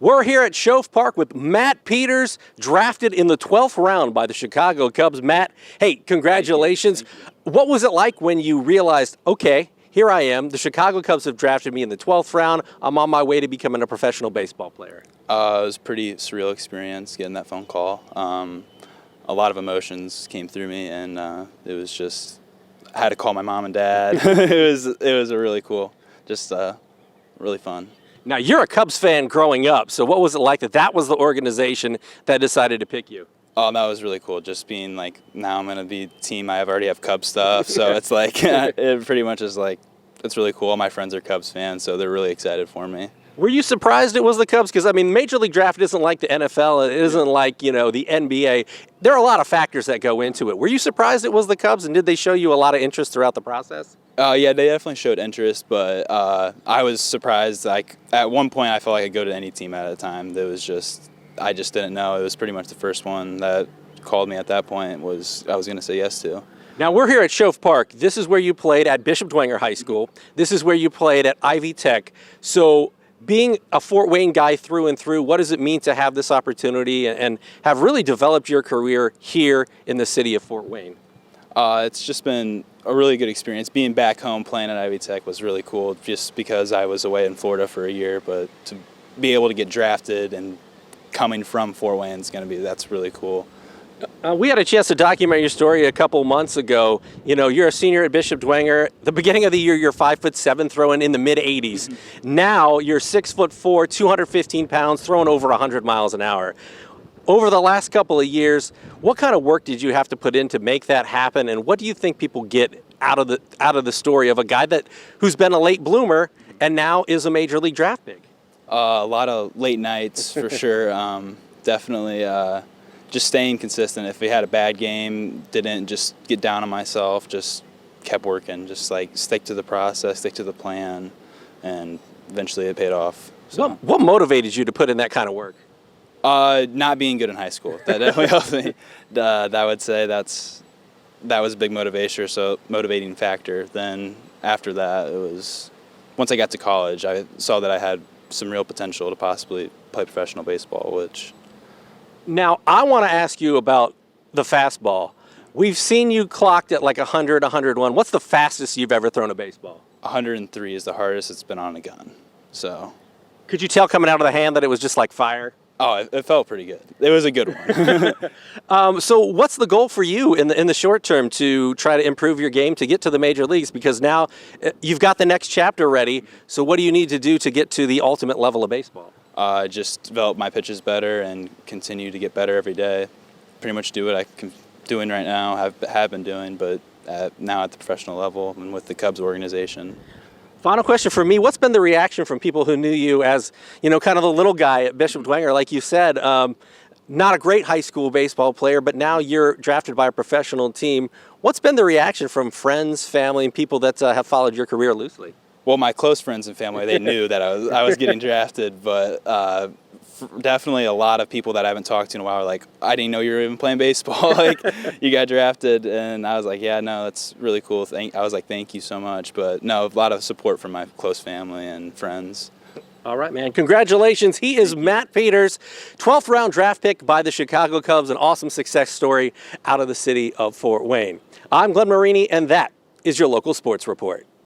We're here at Shove Park with Matt Peters, drafted in the 12th round by the Chicago Cubs. Matt, hey, congratulations. What was it like when you realized, okay, here I am, the Chicago Cubs have drafted me in the 12th round, I'm on my way to becoming a professional baseball player? It was a pretty surreal experience getting that phone call. A lot of emotions came through me, and it was just, I had to call my mom and dad. it was a really cool, just really fun. Now, you're a Cubs fan growing up, so what was it like that was the organization that decided to pick you? Oh, that was really cool. Just being like, now I'm going to be team. I already have Cubs stuff, so it's like, it pretty much is like, it's really cool. All my friends are Cubs fans, so they're really excited for me. Were you surprised it was the Cubs? Because, I mean, Major League Draft isn't like the NFL. It isn't like, the NBA. There are a lot of factors that go into it. Were you surprised it was the Cubs, and did they show you a lot of interest throughout the process? Yeah, they definitely showed interest, but I was surprised. Like, at one point, I felt like I could go to any team at a time. I just didn't know. It was pretty much the first one that called me at that point I was going to say yes to. Now, we're here at Shove Park. This is where you played at Bishop Dwenger High School. This is where you played at Ivy Tech. So, being a Fort Wayne guy through and through, what does it mean to have this opportunity and have really developed your career here in the city of Fort Wayne? It's just been a really good experience. Being back home playing at Ivy Tech was really cool, just because I was away in Florida for a year. But to be able to get drafted and coming from Fort Wayne that's really cool. We had a chance to document your story a couple months ago. You're a senior at Bishop Dwenger. The beginning of the year, you're 5'7", throwing in the mid-80s. Mm-hmm. Now you're 6'4", 215 pounds, throwing over 100 miles an hour. Over the last couple of years, what kind of work did you have to put in to make that happen? And what do you think people get out of the story of a guy who's been a late bloomer and now is a major league draft pick? A lot of late nights for sure. Definitely. Just staying consistent. If we had a bad game, didn't just get down on myself, just kept working, just like stick to the process, stick to the plan, and eventually it paid off. So. What motivated you to put in that kind of work? Not being good in high school. That definitely helped me. I would say that was a big motivating factor. Then after that, it was, once I got to college, I saw that I had some real potential to possibly play professional baseball, which... Now, I want to ask you about the fastball. We've seen you clocked at like 100, 101. What's the fastest you've ever thrown a baseball? 103 is the hardest it's been on a gun. So, could you tell coming out of the hand that it was just like fire? Oh, it felt pretty good. It was a good one. So what's the goal for you in the short term to try to improve your game to get to the major leagues? Because now you've got the next chapter ready. So what do you need to do to get to the ultimate level of baseball? Just develop my pitches better and continue to get better every day. Pretty much do what I'm doing right now, have been doing, but now at the professional level and with the Cubs organization. Final question for me, what's been the reaction from people who knew you as, kind of the little guy at Bishop Dwenger, like you said, not a great high school baseball player, but now you're drafted by a professional team. What's been the reaction from friends, family, and people that have followed your career loosely? Well, my close friends and family, they knew that I was getting drafted, but definitely a lot of people that I haven't talked to in a while are like, I didn't know you were even playing baseball. Like, you got drafted, and I was like, yeah, no, that's really cool. I was like, thank you so much. But no, a lot of support from my close family and friends. All right, man. Congratulations. He is Matt Peters, 12th round draft pick by the Chicago Cubs, an awesome success story out of the city of Fort Wayne. I'm Glenn Marini, and that is your local sports report.